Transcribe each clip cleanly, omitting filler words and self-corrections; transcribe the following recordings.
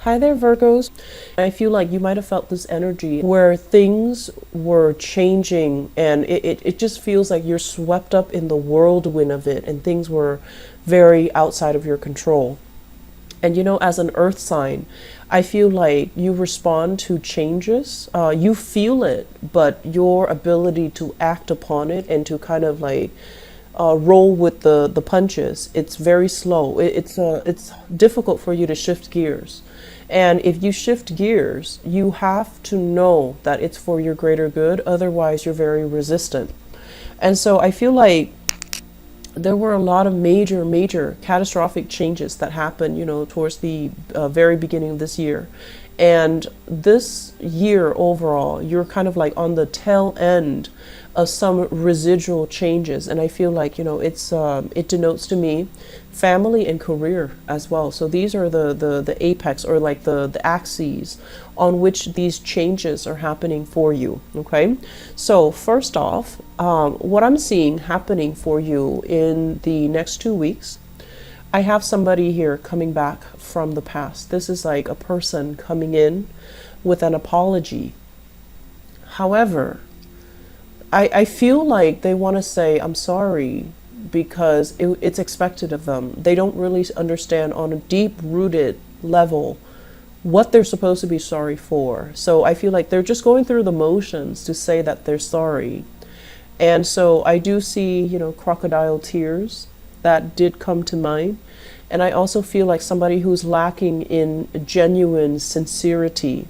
Hi there, Virgos. I feel like you might have felt this energy where things were changing and it just feels like you're swept up in the whirlwind of it and things were very outside of your control. And as an earth sign, I feel like you respond to changes. You feel it, but your ability to act upon it and to kind of like roll with the punches, it's very slow. It's difficult for you to shift gears. And if you shift gears, you have to know that it's for your greater good. Otherwise, you're very resistant. And so I feel like there were a lot of major catastrophic changes that happened, towards the very beginning of this year. And this year overall, you're kind of like on the tail end of some residual changes. And I feel like, it denotes to me family and career as well. So these are the apex, or like the axes on which these changes are happening for you. Okay. So first off, what I'm seeing happening for you in the next 2 weeks, I have somebody here coming back from the past. This is like a person coming in with an apology. However, I feel like they want to say, I'm sorry, because it's expected of them. They don't really understand on a deep rooted level what they're supposed to be sorry for. So I feel like they're just going through the motions to say that they're sorry. And so I do see, crocodile tears that did come to mind. And I also feel like somebody who's lacking in genuine sincerity.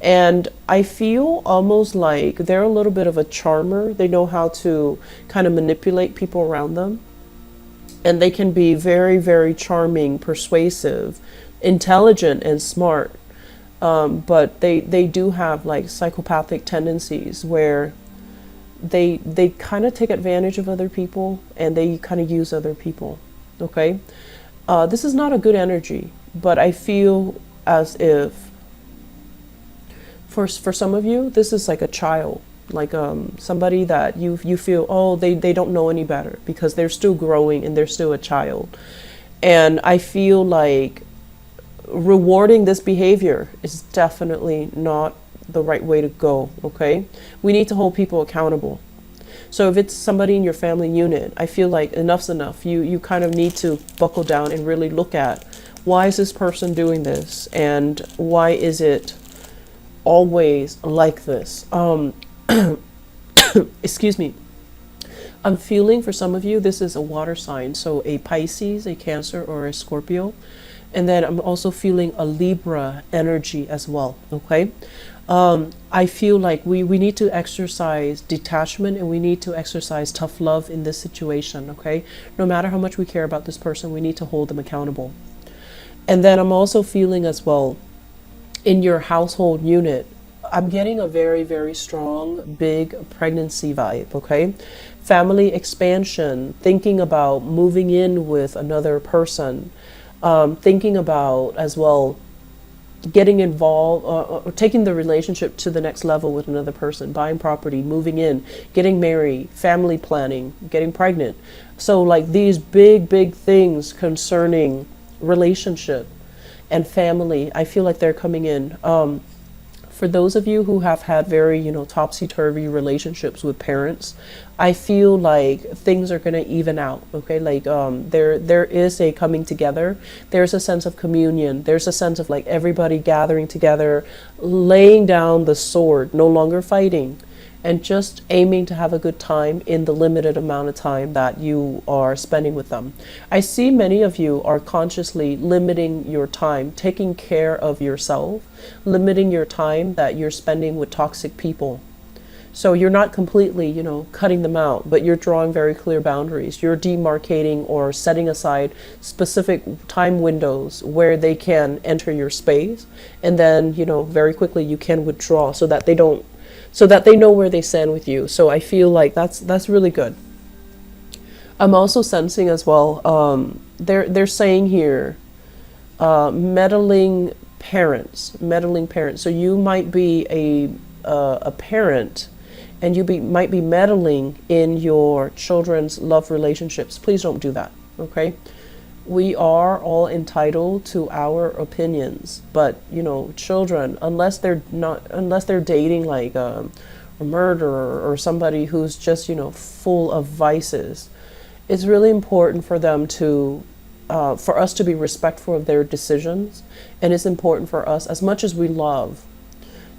And I feel almost like they're a little bit of a charmer. They know how to kind of manipulate people around them. And they can be very charming, persuasive, intelligent, and smart. But they do have like psychopathic tendencies where they kind of take advantage of other people and they kind of use other people. Okay. This is not a good energy, but I feel as if for some of you, this is like a child, like somebody that you feel, oh, they don't know any better because they're still growing and they're still a child. And I feel like rewarding this behavior is definitely not the right way to go. Okay. We need to hold people accountable. So if it's somebody in your family unit, I feel like enough's enough. You kind of need to buckle down and really look at, why is this person doing this? And why is it always like this? Excuse me. I'm feeling for some of you, this is a water sign. So a Pisces, a Cancer, or a Scorpio. And then I'm also feeling a Libra energy as well. Okay. I feel like we need to exercise detachment and we need to exercise tough love in this situation. Okay. No matter how much we care about this person, we need to hold them accountable. And then I'm also feeling as well, in your household unit, I'm getting a very strong, big pregnancy vibe. Okay. Family expansion, thinking about moving in with another person, thinking about as well getting involved or taking the relationship to the next level with another person, buying property, moving in, getting married, family planning, getting pregnant. So like these big things concerning relationship and family, I feel like they're coming in. For those of you who have had very, topsy-turvy relationships with parents, I feel like things are going to even out. Okay. Like, there is a coming together. There's a sense of communion. There's a sense of like everybody gathering together, laying down the sword, no longer fighting, and just aiming to have a good time in the limited amount of time that you are spending with them. I see many of you are consciously limiting your time, taking care of yourself, limiting your time that you're spending with toxic people. So you're not completely, cutting them out, but you're drawing very clear boundaries. You're demarcating or setting aside specific time windows where they can enter your space. And then, very quickly you can withdraw so that they know where they stand with you. So I feel like that's really good. I'm also sensing as well, they're saying here, meddling parents. So you might be a parent, and might be meddling in your children's love relationships. Please don't do that. Okay. we are all entitled to our opinions, but you know, children, unless they're dating like a murderer or somebody who's just, you know, full of vices, it's really important for them to for us to be respectful of their decisions. And it's important for us, as much as we love,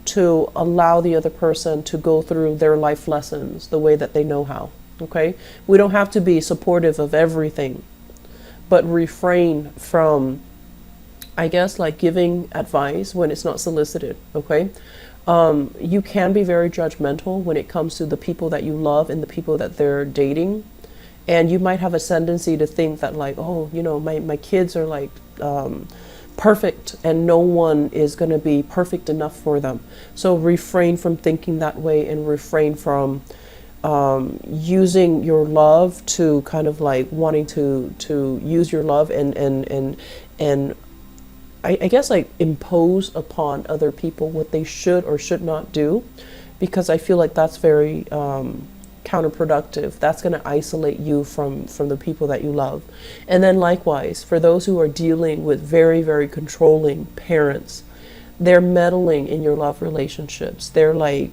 to allow the other person to go through their life lessons the way that they know how. Okay, we don't have to be supportive of everything, but refrain from, I guess, like giving advice when it's not solicited. Okay, you can be very judgmental when it comes to the people that you love and the people that they're dating. And you might have a tendency to think that like, oh, you know, my kids are like perfect and no one is going to be perfect enough for them. So refrain from thinking that way, and refrain from using your love to kind of like wanting to use your love and I guess like impose upon other people what they should or should not do, because I feel like that's very counterproductive. That's going to isolate you from the people that you love. And then likewise, for those who are dealing with very, very controlling parents, they're meddling in your love relationships. They're like,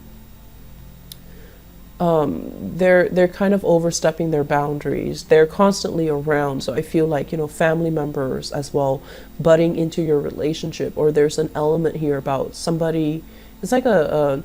they're kind of overstepping their boundaries. They're constantly around. So I feel like, you know, family members as well butting into your relationship, or there's an element here about somebody. It's like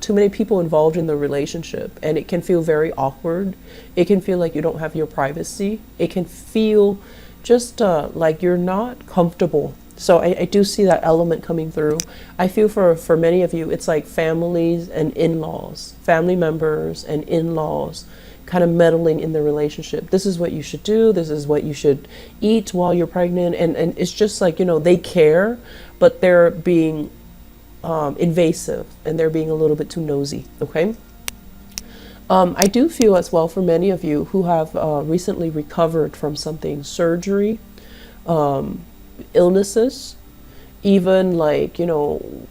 too many people involved in the relationship, and it can feel very awkward. It can feel like you don't have your privacy. It can feel just like you're not comfortable. So I do see that element coming through. I feel for many of you, it's like families and in-laws, family members and in-laws kind of meddling in the relationship. This is what you should do. This is what you should eat while you're pregnant. And it's just like, you know, they care, but they're being invasive, and they're being a little bit too nosy. Okay. I do feel as well for many of you who have recently recovered from something, surgery, illnesses, even like, you know,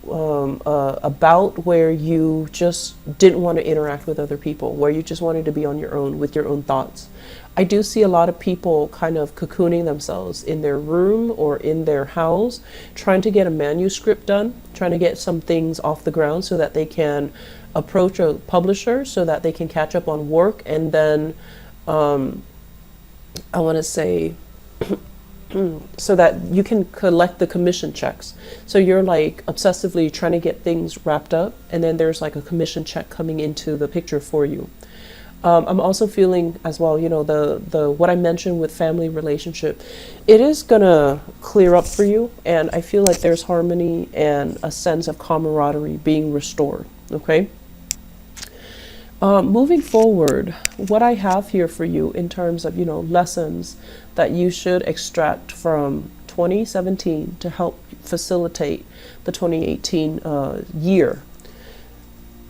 a bout where you just didn't want to interact with other people, where you just wanted to be on your own with your own thoughts. I do see a lot of people kind of cocooning themselves in their room or in their house, trying to get a manuscript done, trying to get some things off the ground so that they can approach a publisher, so that they can catch up on work. And then I want to say so that you can collect the commission checks. So you're like obsessively trying to get things wrapped up, and then there's like a commission check coming into the picture for you. I'm also feeling as well, you know, the what I mentioned with family relationship, it is gonna clear up for you, and I feel like there's harmony and a sense of camaraderie being restored. Okay. Moving forward, what I have here for you in terms of, you know, lessons that you should extract from 2017 to help facilitate the 2018 year.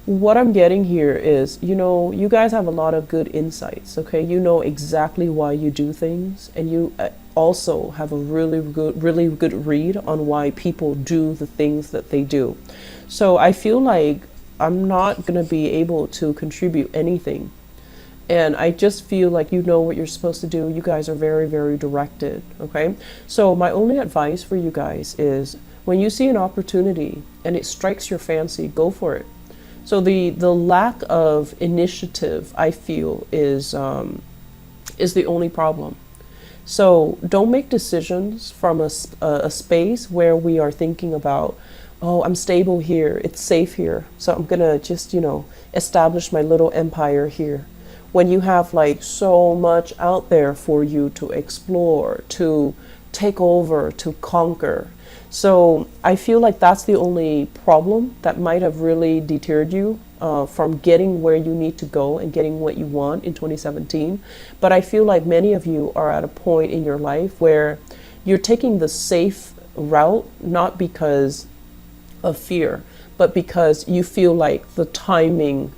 What I'm getting here is, you know, you guys have a lot of good insights. Okay, you know exactly why you do things, and you also have a really good read on why people do the things that they do. So I feel like I'm not going to be able to contribute anything. And I just feel like you know what you're supposed to do. You guys are very, very directed. Okay. So my only advice for you guys is, when you see an opportunity and it strikes your fancy, go for it. So the lack of initiative, I feel, is the only problem. So don't make decisions from a space where we are thinking about, oh, I'm stable here, it's safe here, so I'm gonna just, you know, establish my little empire here. When you have like so much out there for you to explore, to take over, to conquer. So I feel like that's the only problem that might have really deterred you from getting where you need to go and getting what you want in 2017. But I feel like many of you are at a point in your life where you're taking the safe route, not because of fear, but because you feel like the timing,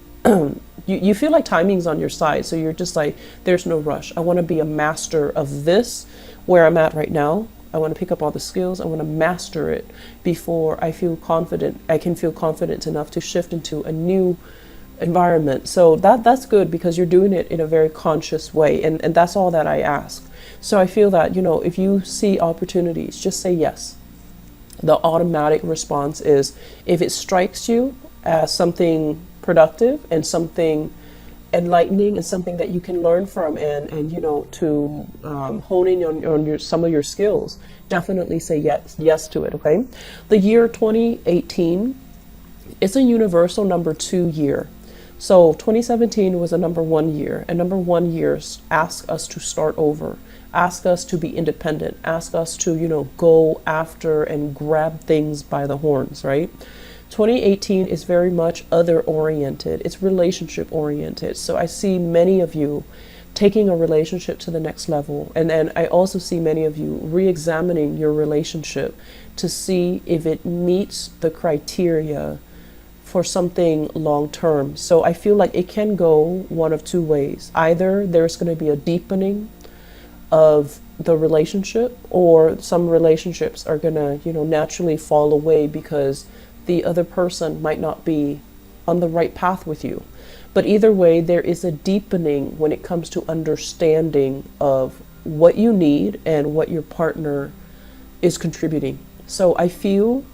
you feel like timing's on your side. So you're just like, there's no rush. I want to be a master of this where I'm at right now. I want to pick up all the skills. I want to master it before I feel confident. I can feel confident enough to shift into a new environment. So that's good because you're doing it in a very conscious way, and that's all that I ask. So I feel that, if you see opportunities, just say yes. The automatic response is, if it strikes you as something productive and something enlightening and something that you can learn from, and to hone in on some of your skills, definitely say yes to it. Okay, the year 2018, it's a universal number 2 year. So 2017 was a number 1 year, and number 1 years ask us to start over, ask us to be independent, ask us to go after and grab things by the horns, right? 2018 is very much other oriented, it's relationship oriented. So I see many of you taking a relationship to the next level, and then I also see many of you re-examining your relationship to see if it meets the criteria for something long term. So I feel like it can go one of two ways. Either there's going to be a deepening of the relationship, or some relationships are going to naturally fall away because the other person might not be on the right path with you. But either way, there is a deepening when it comes to understanding of what you need and what your partner is contributing. So I feel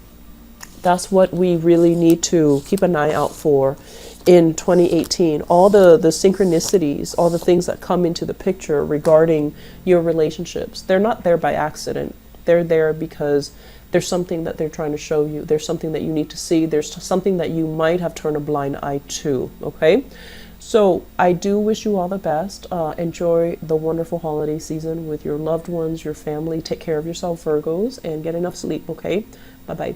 that's what we really need to keep an eye out for in 2018. All the synchronicities, all the things that come into the picture regarding your relationships, they're not there by accident. They're there because there's something that they're trying to show you. There's something that you need to see. There's something that you might have turned a blind eye to, okay? So I do wish you all the best. Enjoy the wonderful holiday season with your loved ones, your family. Take care of yourself, Virgos, and get enough sleep, okay? Bye-bye.